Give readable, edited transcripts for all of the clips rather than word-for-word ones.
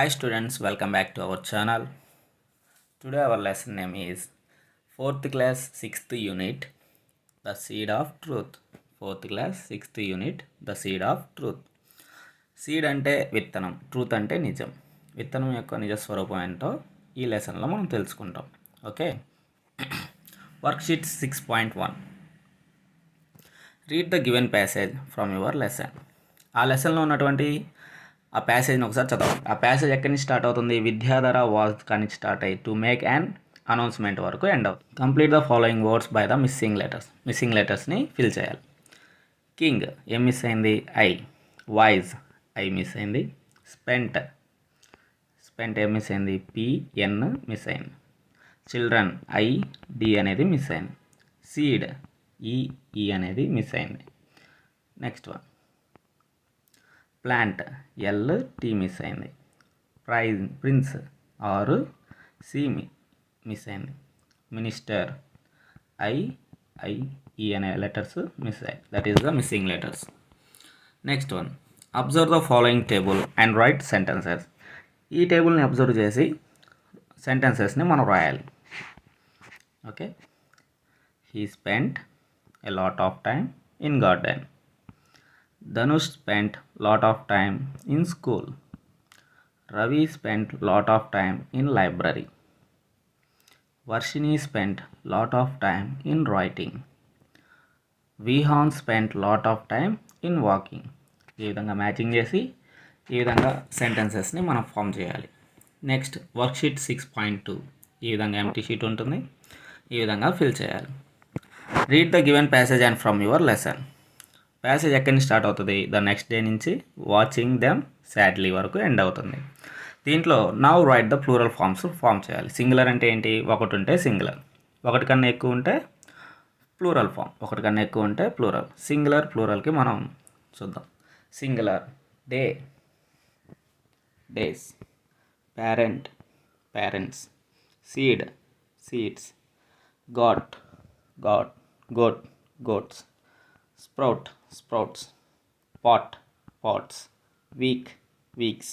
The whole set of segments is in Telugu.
Hi students, welcome back to our channel. Today our lesson name is 4th class 6th unit, The Seed of Truth. 4th class 6th unit, The Seed of Truth. Seed అంటే విత్తనం, ట్రూత్ అంటే నిజం. విత్తనం యొక్క నిజ స్వరూపం ఏంటో ఈ లెసన్లో మనం తెలుసుకుంటాం. Okay, worksheet 6.1. Read the given passage from your lesson. ఆ లెసన్లో ఉన్నటువంటి ఆ ప్యాసేజ్ని ఒకసారి చదవండి. ఆ ప్యాసేజ్ ఎక్కడి నుంచి స్టార్ట్ అవుతుంది? విద్యాధర వాజ్ కానీ స్టార్ట్ అయ్యి టు మేక్ యాన్ అనౌన్స్మెంట్ వరకు ఎండ్ అవుతుంది. Complete the following words by the missing letters. Missing లెటర్స్ని ఫిల్ చేయాలి. కింగ్ ఏం మిస్ అయింది? ఐ. వైజ్ ఐ మిస్ అయింది. స్పెంట్ ఏం మిస్ అయింది? పిఎన్ మిస్ అయింది. చిల్డ్రన్ ఐ డి అనేది మిస్ అయింది. సీడ్ ఈ అనేది మిస్ అయింది. Next one plant L T miss అయింది. ప్రిన్స్ ఆర్ సి మిస్ అయింది. మినిస్టర్ ఈ అనే లెటర్స్ మిస్ అయ్యాయి. That is the missing letters. Next one observe the following table and right sentences. ఈ టేబుల్ని అబ్జర్వ్ చేసి సెంటెన్సెస్ని మనం రాయాలి. Okay, he spent a lot of time in garden. Dhanush spent lot of time in school. Ravi spent lot of time in library. Varshini spent lot of time in writing. Vihan spent lot of time in walking. ఈ విధంగా మ్యాచింగ్ చేసి ఈ విధంగా సెంటెన్సెస్ని మనం ఫామ్ చేయాలి. Next worksheet 6.2. ఈ విధంగా ఎంటీ షీట్ ఉంటుంది. ఈ విధంగా ఫిల్ చేయాలి. Read the given passage and from your lesson. Passage ఎక్కడి నుంచి స్టార్ట్ అవుతుంది? ద నెక్స్ట్ డే నుంచి వాచింగ్ దెమ్ సాడ్లీ వరకు ఎండ్ అవుతుంది. దీంట్లో now write the plural forms form చేయాలి. సింగులర్ అంటే ఏంటి? ఒకటి ఉంటే సింగులర్, ఒకటి కన్నా ఎక్కువ ఉంటే ప్లూరల్ ఫామ్, ఒకటి కన్నా ఎక్కువ ఉంటే ప్లూరల్. సింగులర్ ప్లూరల్కి మనం చూద్దాం. Singular day days, parent parents, seed seeds, got goats, sprouts, pot pots, weeks,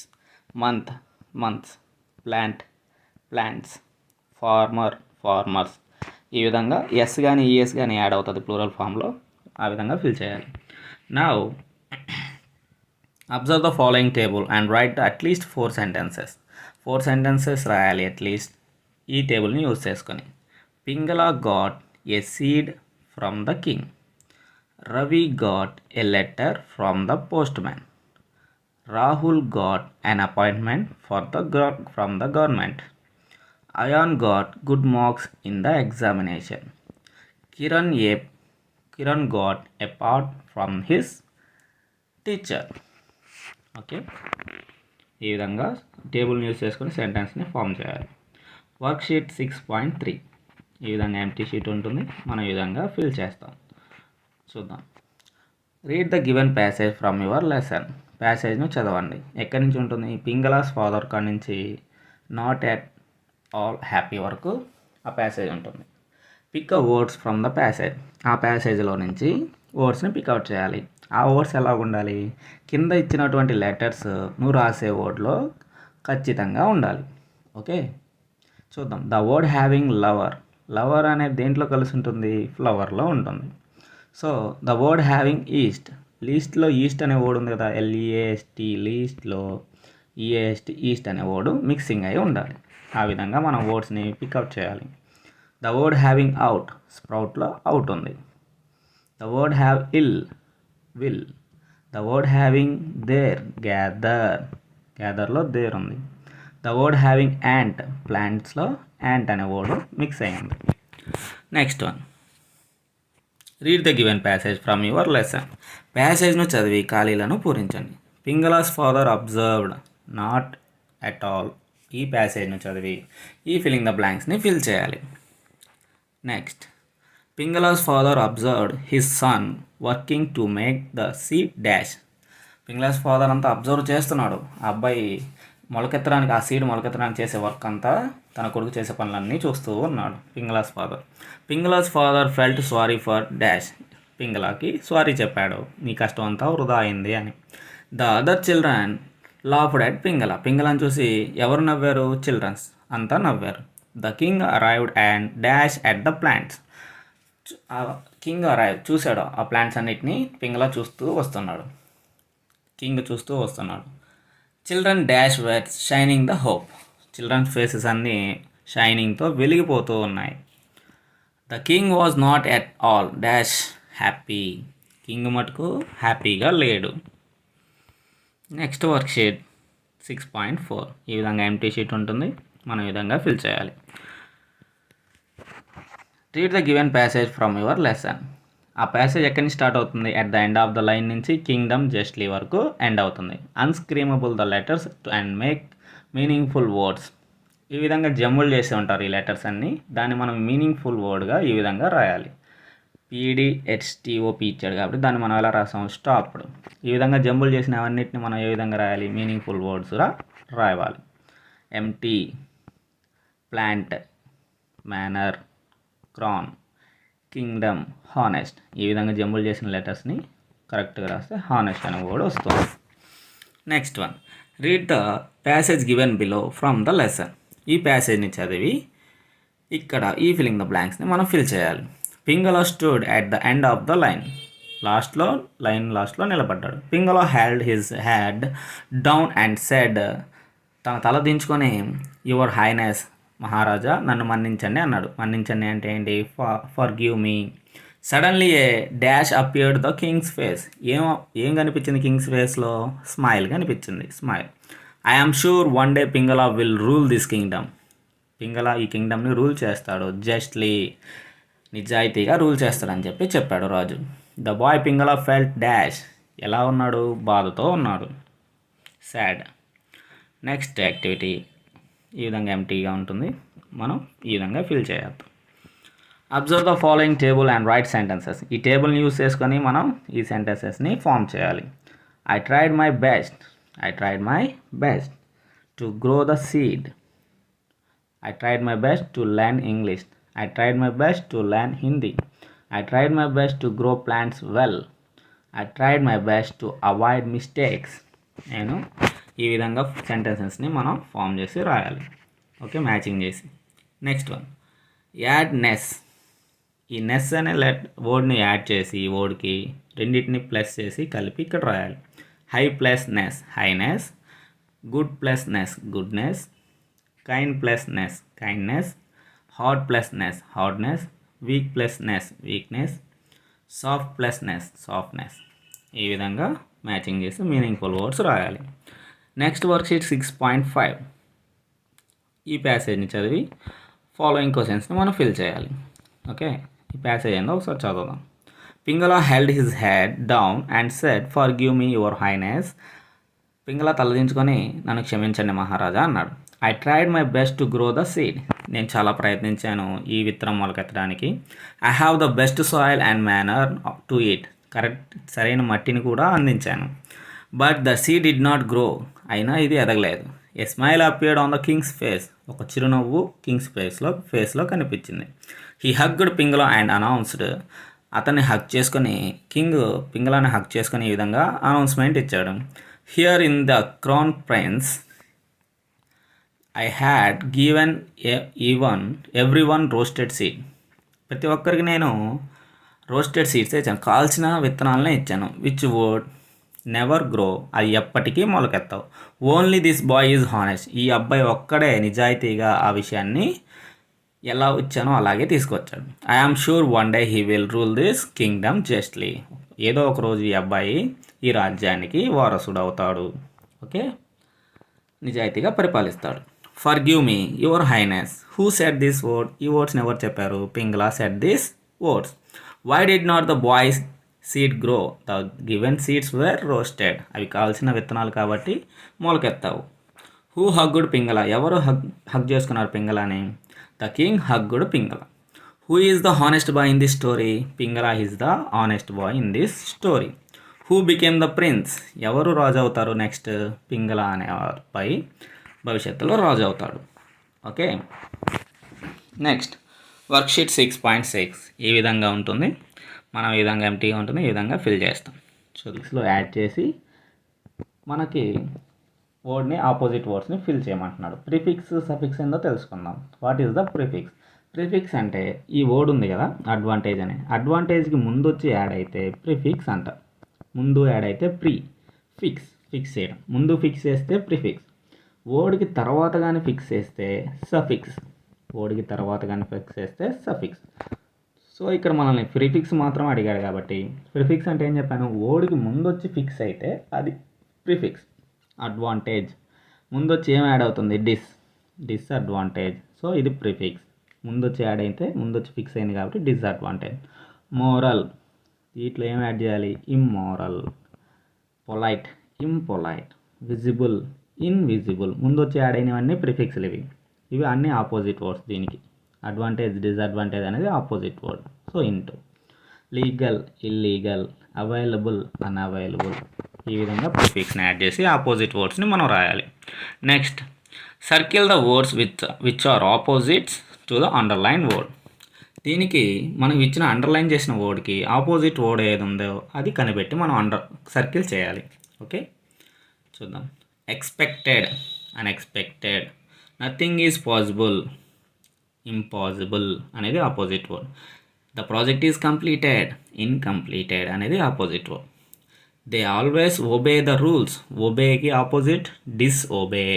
months, plants, farmers. ఈ విధంగా ఎస్ కానీ ఈఎస్ కానీ యాడ్ అవుతుంది ప్లూరల్ ఫామ్లో. ఆ విధంగా ఫిల్ చేయాలి. Now observe the following table and write at least 4 sentences. 4 sentences రాయాలి అట్లీస్ట్ ఈ టేబుల్ని యూజ్ చేసుకొని. Pingala got a seed from the king. Ravi got a letter from the postman. Rahul got an appointment from the government. Ayan got good marks in the examination. Kiran got a part from his teacher. Okay, ఈ విధంగా టేబుల్ని యూజ్ చేసుకొని సెంటెన్స్ని ఫామ్ చేయాలి. వర్క్షీట్ 6.3. ఈ విధంగా ఎంటీ షీట్ ఉంటుంది. మనం ఈ విధంగా ఫిల్ చేస్తాం. చూద్దాం. Read the given passage from your lesson. ప్యాసేజ్ను చదవండి. ఎక్కడి నుంచి ఉంటుంది? పింగళాస్ ఫాదర్ కాడ నుంచి నాట్ ఎట్ ఆల్ హ్యాపీ వరకు ఆ ప్యాసేజ్ ఉంటుంది. Pick a words from the passage. ఆ ప్యాసేజ్లో నుంచి వర్డ్స్ని పికౌట్ చేయాలి. ఆ వర్డ్స్ ఎలా ఉండాలి? కింద ఇచ్చినటువంటి లెటర్స్ నువ్వు రాసే వర్డ్లో ఖచ్చితంగా ఉండాలి. ఓకే, చూద్దాం. ద వర్డ్ హ్యావింగ్ లవర్ అనేది దేంట్లో కలిసి ఉంటుంది? ఫ్లవర్లో ఉంటుంది. సో ద వర్డ్ హ్యావింగ్ లీస్ట్లో ఈస్ట్ అనే వర్డ్ ఉంది కదా, ఎల్ఈఏఎస్టీ. లీస్ట్లో ఈఏఎస్టీ ఈస్ట్ అనే వర్డ్ మిక్సింగ్ అయి ఉండాలి. ఆ విధంగా మనం వర్డ్స్ని పికప్ చేయాలి. ద వర్డ్ హ్యావింగ్ అవుట్, స్ప్రౌట్లో అవుట్ ఉంది. The word have will. The word having there, గ్యాదర్లో దేర్ ఉంది. ద వర్డ్ హ్యావింగ్ యాంట్, ప్లాంట్స్లో యాంట్ అనే వర్డ్ మిక్స్ అయ్యింది. Next one read the given passage from your lesson. ప్యాసేజ్ను చదివి ఖాళీలను పూరించండి. పింగళాస్ father observed not at all. ఈ ప్యాసేజ్ను చదివి ఈ ఫిల్లింగ్ ద బ్లాంక్స్ని ఫిల్ చేయాలి. Next Pingala's father observed his son working to make the seed dash. Pingala's father అంతా అబ్జర్వ్ చేస్తున్నాడు. ఆ అబ్బాయి మొలకెత్తడానికి, ఆ సీడ్ మొలకెత్తడానికి చేసే వర్క్ అంతా, తన కొడుకు చేసే పనులన్నీ చూస్తూ ఉన్నాడు Pingala's father felt sorry for dash. పింగళాకి సారీ చెప్పాడు, నీ కష్టం అంతా వృధా అయింది అని. The other children laughed at Pingala. పింగళని చూసి ఎవరు నవ్వారు? చిల్డ్రన్స్ అంతా నవ్వారు. The king arrived and dash at the plants. King arrive చూశాడు ఆ ప్లాంట్స్ అన్నిటినీ. పింగళ చూస్తూ వస్తున్నాడు, కింగ్ చూస్తూ వస్తున్నాడు. Children dash wet shining the hope. Children's faces అన్నీ షైనింగ్తో వెలిగిపోతూ ఉన్నాయి. The king was not at all dash happy. King మటుకు హ్యాపీగా లేడు. Next work sheet 6.4. ఈ విధంగా ఎంటీ షీట్ ఉంటుంది, మనం ఈ విధంగా ఫిల్ చేయాలి. Read the given passage from your lesson. ఆ ప్యాసేజ్ ఎక్కడి నుంచి స్టార్ట్ అవుతుంది? At the end of the line నుంచి కింగ్డమ్ జస్ట్లీ వరకు ఎండ్ అవుతుంది. Unscramble the letters and make meaningful words. ఈ విధంగా జంబుల్ చేసి ఉంటారు ఈ లెటర్స్ అన్నీ. దాన్ని మనం మీనింగ్ఫుల్ వర్డ్గా ఈ విధంగా రాయాలి. PDHTOP ఇచ్చాడు కాబట్టి దాన్ని మనం ఎలా రాసాం? స్టాప్డ్. ఈ విధంగా జంబుల్ చేసిన అవన్నిటిని మనం ఏ విధంగా రాయాలి? మీనింగ్ఫుల్ వర్డ్స్గా రాయాలి. Empty, plant, manure, crown, kingdom, honest. ఈ విధంగా జంబుల్ చేసిన లెటర్స్ని కరెక్ట్గా రాస్తే హానెస్ట్ అనే వర్డ్ వస్తుంది. Next one, read the passage given below from the lesson. ఈ ప్యాసేజ్ని చదివి ఇక్కడ ఈ ఫిల్లింగ్ ద బ్లాంక్స్ని మనం ఫిల్ చేయాలి. Pingala stood at the end of the line. Line లాస్ట్లో నిలబడ్డాడు. Pingala held his head down and said. తన తల దించుకొని యువర్ హైనెస్ మహారాజా నన్ను మన్నించండి అన్నాడు. మన్నించండి అంటే ఏంటి? Forgive me. Suddenly a dash appeared the king's face. ఏం కనిపించింది కింగ్స్ ఫేస్లో? స్మైల్ కనిపించింది. Smile. I am sure one day Pingala will rule this kingdom. Pingala ఈ కింగ్డమ్ని రూల్ చేస్తాడు. జస్ట్లీ, నిజాయితీగా రూల్ చేస్తాడని చెప్పాడు రాజు. The boy Pingala felt dash. ఎలా ఉన్నాడు? బాధతో ఉన్నాడు. సాడ్. నెక్స్ట్ యాక్టివిటీ ఈ విధంగా ఎంటీగా ఉంటుంది, మనం ఈ విధంగా ఫిల్ చేయాలి. Observe the following table and right sentences. ఈ టేబుల్ని యూజ్ చేసుకొని మనం ఈ సెంటెన్సెస్ని ఫామ్ చేయాలి. I tried my best to grow the seed. I tried my best to learn English. I tried my best to learn Hindi. I tried my best to grow plants well. I tried my best to avoid mistakes. నేను ఈ విధంగా సెంటెన్సెస్ని మనం ఫామ్ చేసి రాయాలి. ఓకే, మ్యాచింగ్ చేసి. Next one, add ness. ఈ నెస్ అనే వర్డ్ని యాడ్ చేసి ఈ వర్డ్కి రెండింటిని ప్లస్ చేసి కలిపి ఇక్కడ రాయాలి. High plus ness, highness. Good plus ness, goodness. Kind plus ness, kindness. Hard plus ness, hardness. Weak plus ness, weakness. Soft plus ness, softness. ఈ విధంగా మ్యాచింగ్ చేసి మీనింగ్ఫుల్ వర్డ్స్ రాయాలి. Next worksheet 6.5. ఈ ప్యాసేజ్ని చదివి ఫాలోయింగ్ క్వశ్చన్స్ని మనం ఫిల్ చేయాలి. ఓకే, ఈ ప్యాసేజ్ ఏందో ఒకసారి చదువుదాం. Pingala held his head down and said forgive me your highness. Pingala తలదించుకొని నన్ను క్షమించండి మహారాజా అన్నాడు. I tried my best to grow the seed. నేను చాలా ప్రయత్నించాను ఈ విత్తనం మొలకెత్తడానికి. I have the best soil and manure to it. సరైన మట్టిని కూడా అందించాను. But the seed did not grow. అయినా ఇది ఎదగలేదు. A smile appeared on the king's face. ఒక చిరునవ్వు కింగ్స్ ఫేస్లో కనిపించింది. He hugged Pingala and announced. అతన్ని హగ్ చేసుకొని పింగళని హగ్ చేసుకొని ఈ విధంగా అనౌన్స్మెంట్ ఇచ్చాడు. Here in the crown prince I had given every one roasted seed. ప్రతి ఒక్కరికి నేను రోస్టెడ్ సీడ్స్ ఇచ్చాను, కాల్చిన విత్తనాలనే ఇచ్చాను. Which would never grow. అది ఎప్పటికీ మొలకెత్తావు. Only this boy is honest. ఈ అబ్బాయి ఒక్కడే నిజాయితీగా ఆ విషయాన్ని ఎలా ఇచ్చానో అలాగే తీసుకొచ్చాడు. I am sure one day he will rule this kingdom justly. ఏదో ఒక రోజు ఈ అబ్బాయి ఈ రాజ్యానికి వారసుడు అవుతాడు. ఓకే, నిజాయితీగా పరిపాలిస్తాడు. Forgive me your highness. Who said this word. ఈ వర్డ్స్ని ఎవరు చెప్పారు? Pingala said this words. Why did not the boy's seed grow. The given seeds were roasted. అవి కావాల్సిన విత్తనాలు కాబట్టి మొలకెత్తావు. హూ హగ్గుడ్ పింగళ. ఎవరు హగ్ చేసుకున్నారు పింగళని? The king hugged Pingala. Who is the honest boy in this story. Pingala is the honest boy in this story. Who became the prince. ఎవరు రాజు అవుతారు నెక్స్ట్? పింగళ అనే అబ్బాయి భవిష్యత్తులో రాజు అవుతాడు. ఓకే, నెక్స్ట్ వర్క్షీట్ 6.6 ఈ విధంగా ఉంటుంది. మనం ఈ విధంగా ఎంటీగా ఉంటుంది, ఈ విధంగా ఫిల్ చేస్తాం. సో దిస్లో యాడ్ చేసి మనకి వర్డ్ని ఆపోజిట్ వర్డ్స్ని ఫిల్ చేయమంటున్నాడు. ప్రిఫిక్స్ సఫిక్స్ ఏందో తెలుసుకుందాం. What is the prefix? Prefix అంటే ఈ వర్డ్ ఉంది కదా అడ్వాంటేజ్ అని, అడ్వాంటేజ్కి ముందు వచ్చి యాడ్ అయితే ప్రిఫిక్స్ అంట. ముందు యాడ్ అయితే ఫిక్స్ చేయడం, ముందు ఫిక్స్ చేస్తే ప్రిఫిక్స్. వర్డ్కి తర్వాత కానీ ఫిక్స్ చేస్తే సఫిక్స్. వర్డ్కి తర్వాత కానీ ఫిక్స్ చేస్తే సఫిక్స్. సో ఇక్కడ మనల్ని ప్రిఫిక్స్ మాత్రం అడిగాడు కాబట్టి ప్రిఫిక్స్ అంటే ఏం చెప్పాను, వర్డ్కి ముందు వచ్చి ఫిక్స్ అయితే అది ప్రిఫిక్స్. అడ్వాంటేజ్ ముందు వచ్చి ఏం యాడ్ అవుతుంది, డిస్అడ్వాంటేజ్. సో ఇది ప్రిఫిక్స్. ముందు వచ్చి యాడ్ అయితే ముందు వచ్చి ఫిక్స్ అయింది కాబట్టి డిస్అడ్వాంటేజ్. మోరల్, వీటిలో ఏం యాడ్ చేయాలి, immoral. Polite, impolite. Visible, invisible. ముందు వచ్చి యాడ్ అయినవన్నీ ప్రిఫిక్స్లు. ఇవి అన్నీ ఆపోజిట్ వర్డ్స్. దీనికి అడ్వాంటేజ్ డిస్అడ్వాంటేజ్ అనేది opposite word. So into. Legal, illegal. Available, unavailable. ఈ విధంగా ప్రిఫిక్స్ని యాడ్ చేసి ఆపోజిట్ వర్డ్స్ని మనం రాయాలి. Next, circle the words which are opposites to the underline word. దీనికి మనం ఇచ్చిన అండర్లైన్ చేసిన వర్డ్కి ఆపోజిట్ వర్డ్ ఏది ఉందో అది కనిపెట్టి మనం సర్కిల్ చేయాలి. ఓకే, చూద్దాం. Expected, unexpected. Nothing is possible, impossible అనేది opposite word. The project is completed, incompleted అనేది opposite word. They always obey the rules. ఒబేకి opposite disobey.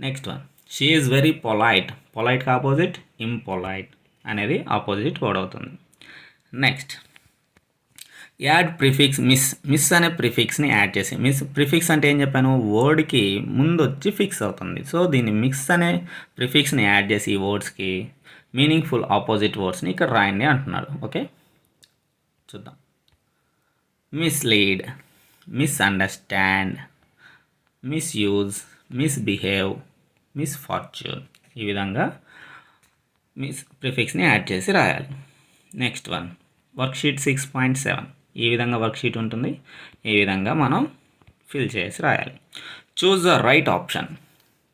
Next one, she is very polite. పొలైట్కి ఆపోజిట్ ఇంపొలైట్ అనేది ఆపోజిట్ వర్డ్ అవుతుంది. నెక్స్ట్, యాడ్ ప్రిఫిక్స్ మిస్ అనే ప్రిఫిక్స్ని యాడ్ చేసి, ప్రిఫిక్స్ అంటే ఏం చెప్పాను, వర్డ్కి ముందు వచ్చి ఫిక్స్ అవుతుంది. సో దీన్ని మిస్ అనే ప్రిఫిక్స్ని యాడ్ చేసి ఈ వర్డ్స్కి మీనింగ్ఫుల్ ఆపోజిట్ వర్డ్స్ని ఇక్కడ రాయండి అంటున్నాడు. ఓకే, చూద్దాం. Mislead, misunderstand, misuse, misbehave, misfortune. ఈ విధంగా ప్రిఫిక్స్ని యాడ్ చేసి రాయాలి. Next one, worksheet 6.7. ఈ విధంగా వర్క్షీట్ ఉంటుంది. ఈ విధంగా మనం ఫిల్ చేసి రాయాలి. Choose the right option.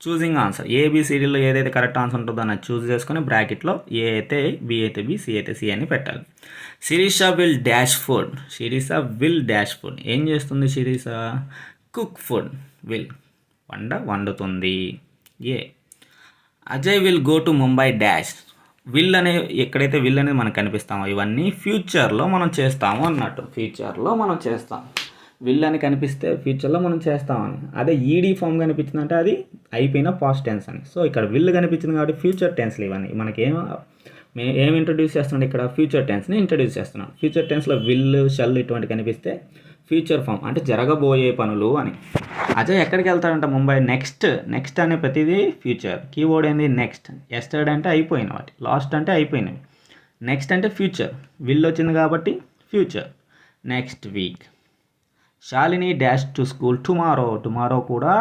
Choosing answer, ఏబిసిడీలో ఏదైతే కరెక్ట్ ఆన్సర్ ఉంటుందో దాన్ని చూస్ చేసుకొని బ్రాకెట్లో ఏ అయితే బి అయితే బి, సి అయితే సి అని పెట్టాలి. Shirisha will dash food. Shirisha will dash food. ఏం చేస్తుంది శిరీష, కుక్ ఫుడ్. విల్ వండుతుంది. A. Ajay will go to Mumbai dash. Will అనే ఎక్కడైతే విల్ అనేది మనకు కనిపిస్తామో ఇవన్నీ ఫ్యూచర్లో మనం చేస్తాము అన్నట్టు. ఫ్యూచర్లో మనం చేస్తాం. విల్ అని కనిపిస్తే ఫ్యూచర్లో మనం చేస్తామని. అదే ఈడీ ఫామ్ కనిపించిందంటే అది అయిపోయిన పాస్ట్ టెన్స్ అని. సో ఇక్కడ విల్ కనిపించింది కాబట్టి ఫ్యూచర్ టెన్స్లు ఇవన్నీ మనకి ఏం ఇంట్రడ్యూస్ చేస్తున్నాడు ఇక్కడ, ఫ్యూచర్ టెన్స్ని ఇంట్రడ్యూస్ చేస్తున్నాం. ఫ్యూచర్ టెన్స్లో విల్, షల్ ఇటువంటి కనిపిస్తే ఫ్యూచర్ ఫామ్ అంటే జరగబోయే పనులు అని. అజయ్ ఎక్కడికి వెళ్తాడంట, ముంబై. నెక్స్ట్ అనే ప్రతిదీ ఫ్యూచర్. కీవర్డ్ ఏంది, నెక్స్ట్. ఎస్టర్డే అంటే అయిపోయిన వాటి, లాస్ట్ అంటే అయిపోయినవి. నెక్స్ట్ అంటే ఫ్యూచర్. విల్ వచ్చింది కాబట్టి future. Next week. Shalini dash to school tomorrow కూడా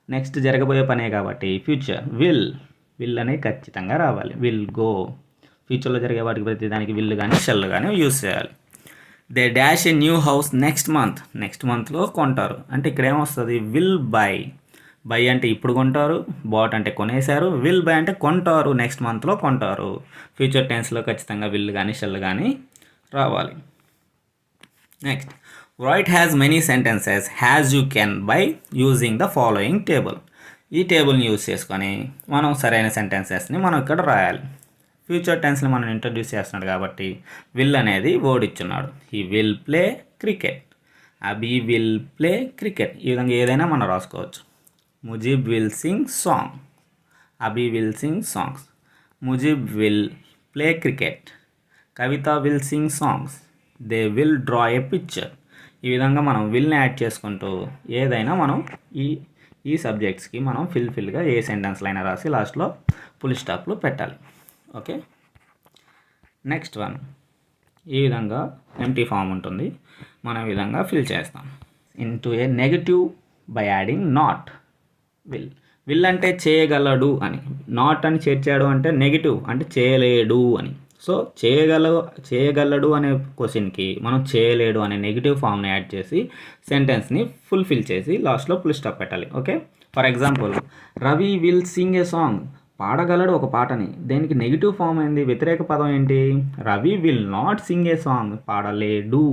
నెక్స్ట్ జరగబోయే పనే కాబట్టి ఫ్యూచర్. విల్ అనేది ఖచ్చితంగా రావాలి. Will go. ఫ్యూచర్లో జరిగే వాటికి ప్రతి దానికి విల్ కానీ షెల్ కానీ యూజ్ చేయాలి. They dash a new house next మంత్లో కొంటారు. అంటే ఇక్కడ ఏమొస్తుంది, విల్ బై అంటే ఇప్పుడు కొంటారు, బాట్ అంటే కొనేశారు, విల్ బై అంటే కొంటారు, నెక్స్ట్ మంత్లో కొంటారు. ఫ్యూచర్ టెన్స్లో ఖచ్చితంగా విల్ కానీ షెల్ కానీ రావాలి. Next, right has many sentences has you can buy using the following table. ఈ టేబుల్ని యూజ్ చేసుకొని మనం సరైన సెంటెన్సెస్ని మనం ఇక్కడ రాయాలి. ఫ్యూచర్ టెన్స్ని మనం ఇంట్రడ్యూస్ చేస్తున్నాడు కాబట్టి విల్ అనేది వర్డ్ ఇచ్చున్నాడు. He will play cricket, Abhi will play cricket. ఈ విధంగా ఏదైనా మనం రాసుకోవచ్చు. Mujeeb will sing song, Abhi will sing songs. Mujeeb will play cricket, Kavitha will sing songs, they will draw a picture. ఈ విధంగా మనం విల్ని యాడ్ చేసుకుంటూ ఏదైనా మనం ఈ సబ్జెక్ట్స్కి మనం ఫిల్గా ఏ సెంటెన్స్లో అయినా రాసి లాస్ట్లో ఫుల్ స్టాప్లు పెట్టాలి. Okay, next one. ఈ విధంగా ఎంటీ ఫామ్ ఉంటుంది. మనం ఈ విధంగా ఫిల్ చేస్తాం. Into A negative by adding not. Will అంటే చేయగలడు అని, నాట్ అని చేర్చాడు అంటే నెగిటివ్ అంటే చేయలేడు అని. సో చేయగలడు అనే క్వశ్చన్కి మనం చేయలేడు అనే నెగిటివ్ ఫామ్ని యాడ్ చేసి సెంటెన్స్ని ఫుల్ఫిల్ చేసి లాస్ట్లో ఫుల్ స్టాప్ పెట్టాలి. Okay, for example, Ravi will sing a song. పాడగలడు ఒక పాటని. దేనికి నెగిటివ్ ఫామ్ ఏంది, వ్యతిరేక పదం ఏంటి, Ravi will not sing a song, పాడలేడు.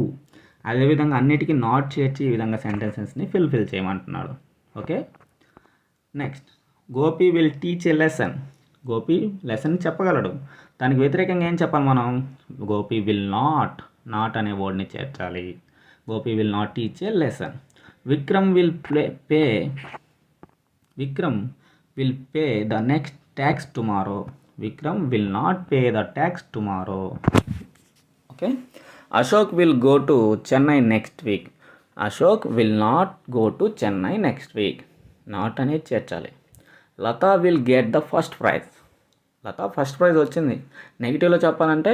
అదేవిధంగా అన్నిటికీ నాట్ చేర్చి ఈ విధంగా సెంటెన్సెస్ని ఫిల్ చేయమంటున్నాడు. Okay, next Gopi will teach a lesson. Gopi lesson చెప్పగలడు. దానికి వ్యతిరేకంగా ఏం చెప్పాలి మనం? గోపి విల్ నాట్ అనే వర్డ్ని చేర్చాలి. Gopi will not teach a lesson. Vikram will pay the next tax tomorrow. Vikram will not pay the tax tomorrow. Okay, Ashok will go to Chennai next week. Ashok will not go to Chennai next week. Not అనేది చేర్చాలి. Lata will get the first prize. Lata first prize వచ్చింది. నెగిటివ్లో చెప్పాలంటే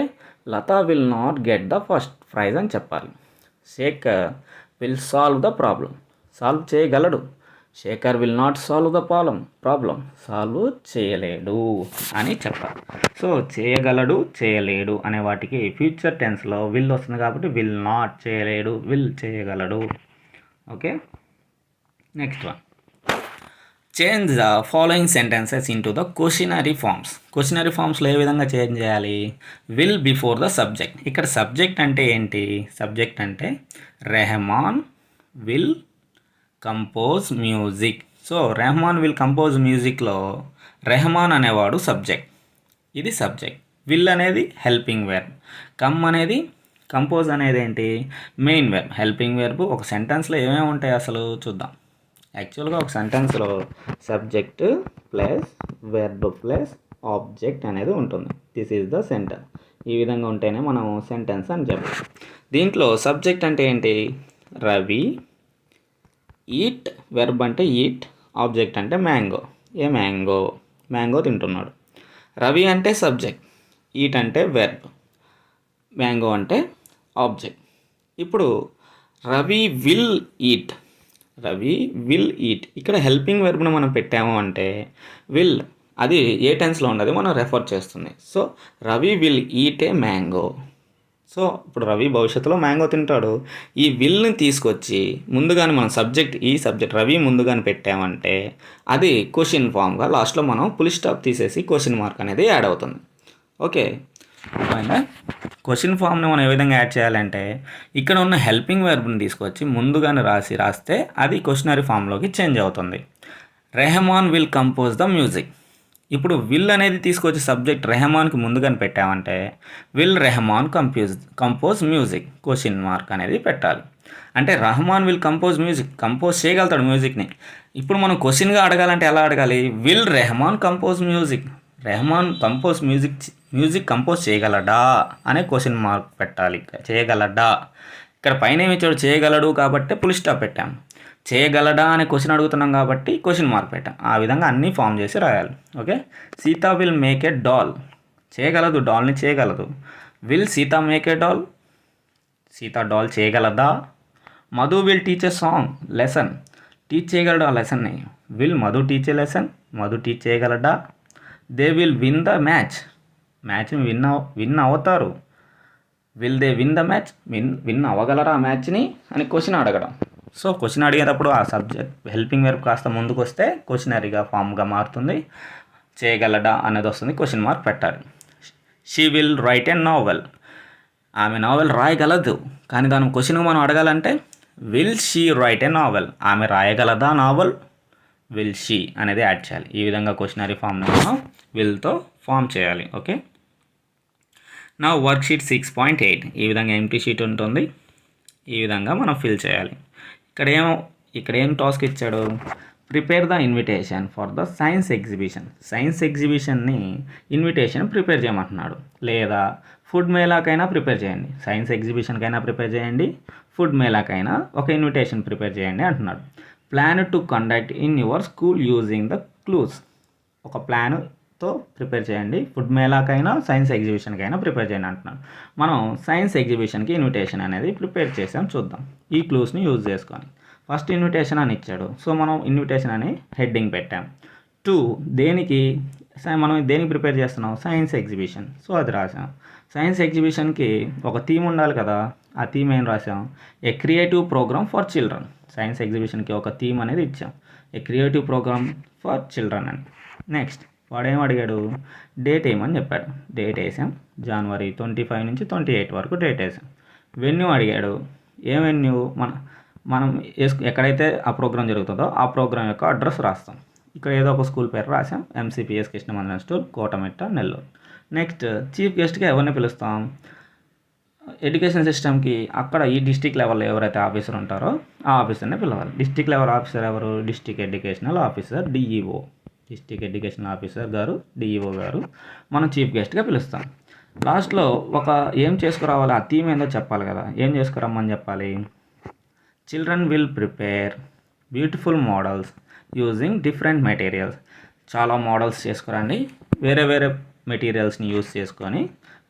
Lata will not get the first prize అని చెప్పాలి. Shekhar will solve the problem. Solve చేయగలడు. Shekhar will not solve the problem. Solve చేయలేడు అని చెప్పాలి. సో చేయగలడు, చేయలేడు అనే వాటికి ఫ్యూచర్ టెన్స్లో విల్ వస్తుంది కాబట్టి విల్ నాట్ చేయలేడు, విల్ చేయగలడు. Okay, next one. Change the following sentences into the questionary forms. Questionary ఫార్మ్స్లో ఏ విధంగా చేంజ్ చేయాలి? Will before the subject. ఇక్కడ సబ్జెక్ట్ అంటే ఏంటి? సబ్జెక్ట్ అంటే Rahman will compose music. So Rahman will compose మ్యూజిక్లో రెహమాన్ అనేవాడు సబ్జెక్ట్, ఇది సబ్జెక్ట్. విల్ అనేది హెల్పింగ్ వెర్బ్. అనేది కంపోజ్ అనేది ఏంటి? Main verb. హెల్పింగ్ వెర్బ్ ఒక సెంటెన్స్లో ఏమేమి ఉంటాయి అసలు చూద్దాం. యాక్చువల్గా ఒక సెంటెన్స్లో subject plus verb plus object అనేది ఉంటుంది. This is the sentence. ఈ విధంగా ఉంటేనే మనం సెంటెన్స్ అని చెప్పాలి. దీంట్లో సబ్జెక్ట్ అంటే ఏంటి? రవి. ఈట్ వెర్బ్ అంటే ఈట్, ఆబ్జెక్ట్ అంటే మ్యాంగో. ఏ మ్యాంగో తింటున్నాడు. రవి అంటే సబ్జెక్ట్, ఈట్ అంటే వెర్బ్, మ్యాంగో అంటే ఆబ్జెక్ట్. ఇప్పుడు రవి విల్ ఈట్. ఇక్కడ హెల్పింగ్ వెర్బ్ను మనం పెట్టాము అంటే విల్ అది ఏ టెన్స్లో ఉన్నది మనం రెఫర్ చేస్తుంది. So Ravi will eat a mango. So ఇప్పుడు రవి భవిష్యత్తులో మ్యాంగో తింటాడు. ఈ విల్ని తీసుకొచ్చి ముందుగానే మనం ఈ సబ్జెక్ట్ రవి ముందుగానే పెట్టామంటే అది క్వశ్చన్ ఫామ్గా లాస్ట్లో మనం ఫుల్ స్టాప్ తీసేసి క్వశ్చన్ మార్క్ అనేది యాడ్ అవుతుంది. ఓకే, క్వశ్చన్ ఫామ్ని మనం ఏ విధంగా యాడ్ చేయాలంటే ఇక్కడ ఉన్న హెల్పింగ్ వెర్బ్ని తీసుకొచ్చి ముందుగానే రాస్తే అది క్వశ్చనరీ ఫామ్లోకి చేంజ్ అవుతుంది. Rahman will compose the music. ఇప్పుడు విల్ అనేది తీసుకొచ్చి సబ్జెక్ట్ రెహమాన్కి ముందుగానే పెట్టామంటే will Rahman compose music question mark అనేది పెట్టాలి. అంటే రెహమాన్ విల్ కంపోజ్ చేయగలుగుతాడు మ్యూజిక్ని. ఇప్పుడు మనం క్వశ్చన్గా అడగాలంటే ఎలా అడగాలి? Will Rahman compose music. Rahman music compose చేయగలడా అనే క్వశ్చన్ మార్క్ పెట్టాలి. చేయగలడా. ఇక్కడ పైన ఏమి ఇచ్చాడు? చేయగలడు కాబట్టి ఫుల్ స్టాప్ పెట్టాం. చేయగలడా అనే క్వశ్చన్ అడుగుతున్నాం కాబట్టి క్వశ్చన్ మార్క్ పెట్టాం. ఆ విధంగా అన్నీ ఫామ్ చేసి రాయాలి. Okay, Sita will make a doll. చేయగలదు, డాల్ని చేయగలదు. Will Sita make a doll. Sita doll చేయగలదా? Madhu will teach a lesson. Teach చేయగలడు ఆ లెసన్ని. Will Madhu teach a lesson. Madhu teach చేయగలడా? దే విల్ విన్ ద మ్యాచ్ని విన్ అవుతారు. Will they win the match. Win అవ్వగలరా ఆ మ్యాచ్ని అని క్వశ్చన్ అడగడం. సో క్వశ్చన్ అడిగేటప్పుడు ఆ సబ్జెక్ట్ హెల్పింగ్ వెర్బ్ కాస్త ముందుకు వస్తే క్వశ్చనరీగా ఫామ్గా మారుతుంది. చేయగలడా అనేది వస్తుంది, క్వశ్చన్ మార్క్ పెట్టాలి. She will write a novel. ఆమె నావెల్ రాయగలదు. కానీ దాని క్వశ్చన్గా మనం అడగాలంటే will she write a novel. ఆమె రాయగలదా నావెల్? విల్ షీ అనేది యాడ్ చేయాలి. ఈ విధంగా క్వశ్చనరీ ఫామ్ని మనం విల్తో ఫామ్ చేయాలి. ఓకే, నా వర్క్ షీట్ 6.8 ఈ విధంగా ఎంటీ షీట్ ఉంటుంది. ఈ విధంగా మనం ఫిల్ చేయాలి. ఇక్కడ ఏం టాస్క్ ఇచ్చాడు? Prepare the invitation for the science exhibition. Science ఎగ్జిబిషన్ని ఇన్విటేషన్ ప్రిపేర్ చేయమంటున్నాడు. లేదా ఫుడ్ మేళాకైనా ప్రిపేర్ చేయండి. సైన్స్ ఎగ్జిబిషన్కైనా ప్రిపేర్ చేయండి, ఫుడ్ మేళాకైనా ఒక ఇన్విటేషన్ ప్రిపేర్ చేయండి అంటున్నాడు. Plan to conduct in your school using the clues. ఒక ప్లాన్తో ప్రిపేర్ చేయండి. ఫుడ్ మేళాకైనా సైన్స్ ఎగ్జిబిషన్కైనా ప్రిపేర్ చేయండి అంటున్నాడు. మనం సైన్స్ ఎగ్జిబిషన్కి ఇన్విటేషన్ అనేది ప్రిపేర్ చేసాం. చూద్దాం ఈ క్లూస్ని యూజ్ చేసుకొని. ఫస్ట్ ఇన్విటేషన్ అని ఇచ్చాడు. సో మనం ఇన్విటేషన్ అని హెడ్డింగ్ పెట్టాం. 2 దేనికి ప్రిపేర్ చేస్తున్నాం? Science exhibition. సో అది రాసాం. సైన్స్ ఎగ్జిబిషన్కి ఒక థీమ్ ఉండాలి కదా. ఆ థీమ్ ఏం రాసాం? A creative programme for children. Science ఎగ్జిబిషన్కి ఒక థీమ్ అనేది ఇచ్చాం, a creative programme for children అని. నెక్స్ట్ వాడేం అడిగాడు? డేట్ ఏమని చెప్పాడు. డేట్ వేసాం. January 25 నుంచి 28 వరకు డేట్ వేసాం. వెన్యూ అడిగాడు. ఏవెన్యూ మనం ఎక్కడైతే ఆ ప్రోగ్రామ్ జరుగుతుందో ఆ ప్రోగ్రామ్ యొక్క అడ్రస్ రాస్తాం. ఇక్కడ ఏదో ఒక స్కూల్ పేరు రాసాం, MCPS Krishnamandiram school, Kotamitta, Nellore. Next chief గెస్ట్గా ఎవరిని పిలుస్తాం? ఎడ్యుకేషన్ సిస్టమ్కి అక్కడ ఈ డిస్టిక్ లెవెల్లో ఎవరైతే ఆఫీసర్ ఉంటారో ఆ ఆఫీసర్ని పిలవాలి. డిస్టిక్ లెవెల్ ఆఫీసర్ ఎవరు? District educational officer, DEO. District educational officer గారు, డిఈఓ గారు మనం చీఫ్ గెస్ట్గా పిలుస్తాం. లాస్ట్లో ఒక ఏం చేసుకురావాలి, ఆ థీమ్ ఏందో చెప్పాలి కదా. ఏం చేసుకురమ్మని చెప్పాలి? Children will prepare beautiful models using different materials. చాలా మోడల్స్ చేసుకురండి, వేరే వేరే మెటీరియల్స్ని యూజ్ చేసుకొని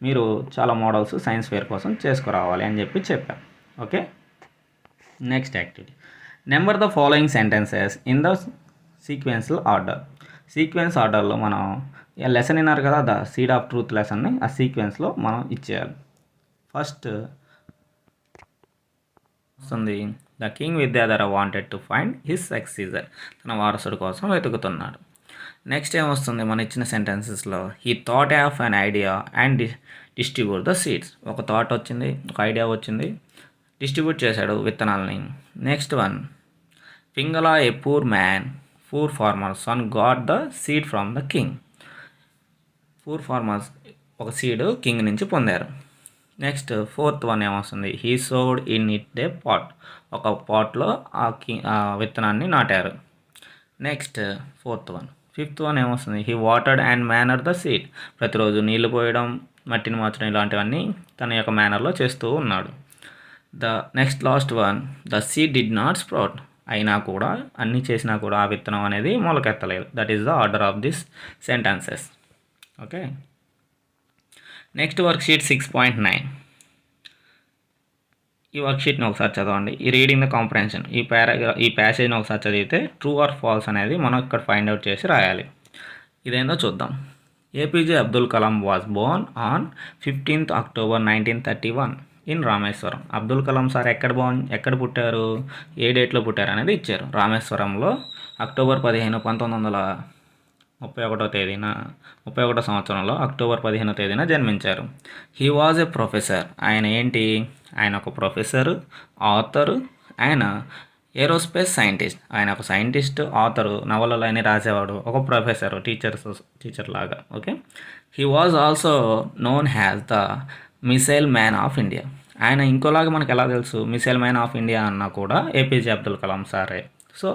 మీరు చాలా మోడల్స్ సైన్స్ ఫేర్ కోసం చేసుకురావాలి అని చెప్పాం. Okay, next activity. Number the following sentences in the sequential order. Sequence ఆర్డర్లో మనం లెసన్ విన్నారు కదా, ద సీడ్ ఆఫ్ ట్రూత్ లెసన్ని ఆ సీక్వెన్స్లో మనం ఇచ్చేయాలి. ఫస్ట్ వస్తుంది, the king Vidyadhara wanted to find his successor. తన వారసుడు కోసం వెతుకుతున్నాడు. నెక్స్ట్ ఏమొస్తుంది మన ఇచ్చిన సెంటెన్సెస్లో? He thought of an idea and distribute the seeds. ఒక థాట్ వచ్చింది, ఒక ఐడియా వచ్చింది, డిస్ట్రిబ్యూట్ చేశాడు విత్తనాలని. Next one, Pingala A poor farmer son got the seed from the king. Poor farmers ఒక సీడ్ కింగ్ నుంచి పొందారు. నెక్స్ట్ ఫోర్త్ వన్ ఏమొస్తుంది? He sowed in it a pot. ఒక పాట్లో ఆ విత్తనాన్ని నాటారు. Next fourth one. Fifth one ఏమొస్తుంది? He watered and manure the seed. ప్రతిరోజు నీళ్లు పోయడం, మట్టిని మార్చడం ఇలాంటివన్నీ తన యొక్క మేనర్లో చేస్తూ ఉన్నాడు. The next last one, the seed did not sprout. అయినా కూడా, అన్నీ చేసినా కూడా ఆ విత్తనం అనేది మొలకెత్తలేదు. That is the order of this sentences. Okay, next worksheet 6.9. ఈ వర్క్షీట్ని ఒకసారి చదవండి. ఈ రీడింగ్ ద కాంప్రహెన్షన్, ఈ ప్యాసేజ్ని ఒకసారి చదివితే ట్రూ ఆర్ ఫాల్స్ అనేది మనం ఇక్కడ ఫైండ్ అవుట్ చేసి రాయాలి. ఇదేందో చూద్దాం. APJ Abdul Kalam was Born on 15th October 1931 in Rameswaram. Abdul Kalam sir ఎక్కడ పుట్టారు, ఏ డేట్లో పుట్టారు అనేది ఇచ్చారు. రామేశ్వరంలో అక్టోబర్ 15, 1931 సంవత్సరంలో అక్టోబర్ 15వ తేదీన జన్మించారు. He was a professor. ఆయన ఏంటి? ఆయన ఒక ప్రొఫెసర్, ఆథర్, ఆయన ఏరోస్పేస్ సైంటిస్ట్. ఆయన ఒక సైంటిస్ట్, ఆథరు, నవలలు అని రాసేవాడు, ఒక ప్రొఫెసర్, టీచర్ లాగా. Okay, he was also known has the missile man of India. ఆయన ఇంకోలాగా మనకు ఎలా తెలుసు? మిసైల్ మ్యాన్ ఆఫ్ ఇండియా అన్నా కూడా ఏపీజే అబ్దుల్ కలాం సారే. So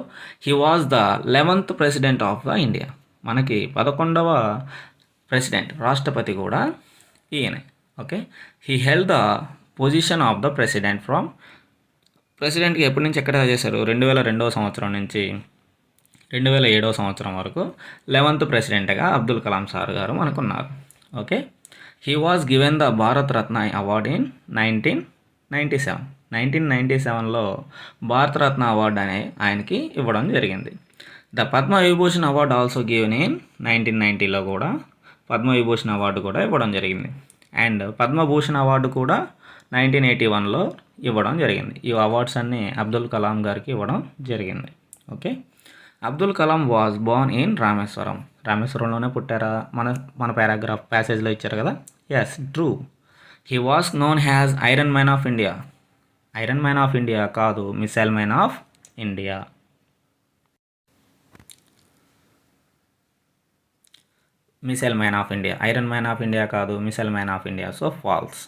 he was the 11th president of the India. మనకి 11వ ప్రెసిడెంట్, రాష్ట్రపతి కూడా ఈయనే. Okay, he held the position of the president from. ప్రెసిడెంట్కి ఎప్పటి నుంచి ఎక్కడ చేశారు? 2002వ సంవత్సరం నుంచి 2007వ సంవత్సరం వరకు 11th ప్రెసిడెంట్గా అబ్దుల్ కలాం సార్ గారు మనకున్నారు. Okay, he was given the Bharat Ratna award in 1997. 1997లో భారతరత్న అవార్డు అనే ఆయనకి ఇవ్వడం జరిగింది. The Padma Vibhushan award also given in 1990లో కూడా పద్మవిభూషణ్ అవార్డు కూడా ఇవ్వడం జరిగింది. అండ్ పద్మభూషణ్ అవార్డు కూడా 1981లో ఇవ్వడం జరిగింది. ఈ అవార్డ్స్ అన్నీ అబ్దుల్ కలాం గారికి ఇవ్వడం జరిగింది. Okay, Abdul Kalam was born in Rameswaram. రామేశ్వరంలోనే పుట్టారా? మన ప్యాసేజ్లో ఇచ్చారు కదా. Yes, true. He was known as iron man of India. Iron man of India కాదు, missile man of India. Missile man of India, iron man of India కాదు, missile man of India. So false.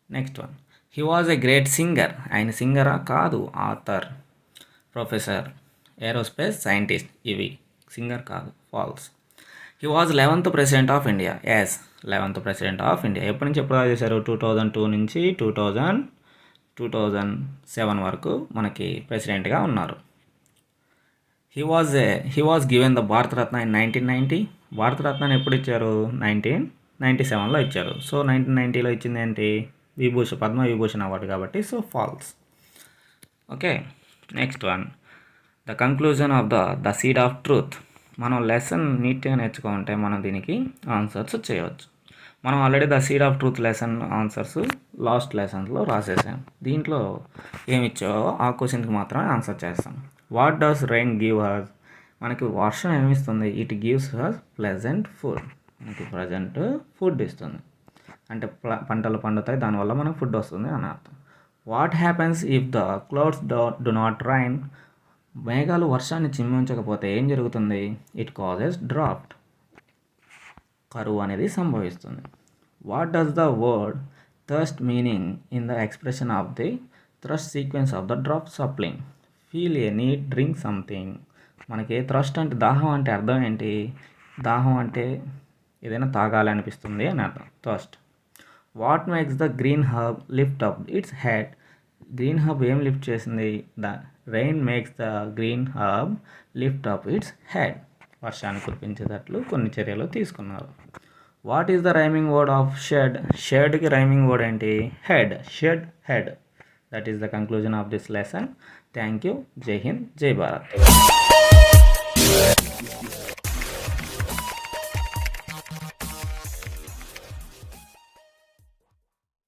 Next one, he was a great singer. ఆయన సింగరా? కాదు, ఆథర్, ప్రొఫెసర్, ఏరోస్పేస్ సైంటిస్ట్. ఇవి సింగర్ కాదు, false. He was 11th president of India. Yes, 11th president of India. ఎప్పటి నుంచి ఎప్పుడు చేశారు? 2002 నుంచి 2007 వరకు మనకి ప్రెసిడెంట్గా ఉన్నారు. He was given the Bharat Ratna in 1990. భారతరత్నాన్ని ఎప్పుడు ఇచ్చారు? 1997లో ఇచ్చారు. సో 1990లో ఇచ్చింది ఏంటి? పద్మవిభూషణ్ అవార్డు కాబట్టి. So false. Okay, next one, the conclusion of the seed of truth. మనం లెసన్ నీట్గా నేర్చుకుంటే మనం దీనికి ఆన్సర్స్ చేయవచ్చు. మనం already the seed of truth lesson answers last లెసన్స్లో రాసేసాం. దీంట్లో ఏమి ఇచ్చావో ఆ క్వశ్చన్కి మాత్రమే ఆన్సర్ చేస్తాం. What does rain give us? మనకి వర్షం ఏమిస్తుంది? It gives has pleasant food. మనకి ప్రజెంట్ ఫుడ్ ఇస్తుంది, అంటే పంటలు పండుతాయి, దానివల్ల మనకు ఫుడ్ వస్తుంది అని అర్థం. What happens if the clouds do not rain? మేఘాలు వర్షాన్ని చిమ్మించకపోతే ఏం జరుగుతుంది? It causes drought. కరువు అనేది సంభవిస్తుంది. What does the word thirst meaning in the expression of the thrust sequence of the drop sapling? Feel a need, drink something. మనకి థ్రస్ట్ అంటే దాహం అంటే అర్థం ఏంటి? దాహం అంటే ఏదైనా తాగాలనిపిస్తుంది అని అర్థం. Thirst. What makes the green herb lift up its head? Green herb ఏం లిఫ్ట్ చేసింది? The rain makes the green herb lift up its head. వర్షాన్ని కురిపించేటట్లు కొన్ని చర్యలు తీసుకున్నారు. What is the rhyming word of shed? షెడ్కి రైమింగ్ వర్డ్ ఏంటి? Head. Shed, head. That is the conclusion of this lesson. Thank you. జై హింద్, జై భారత్.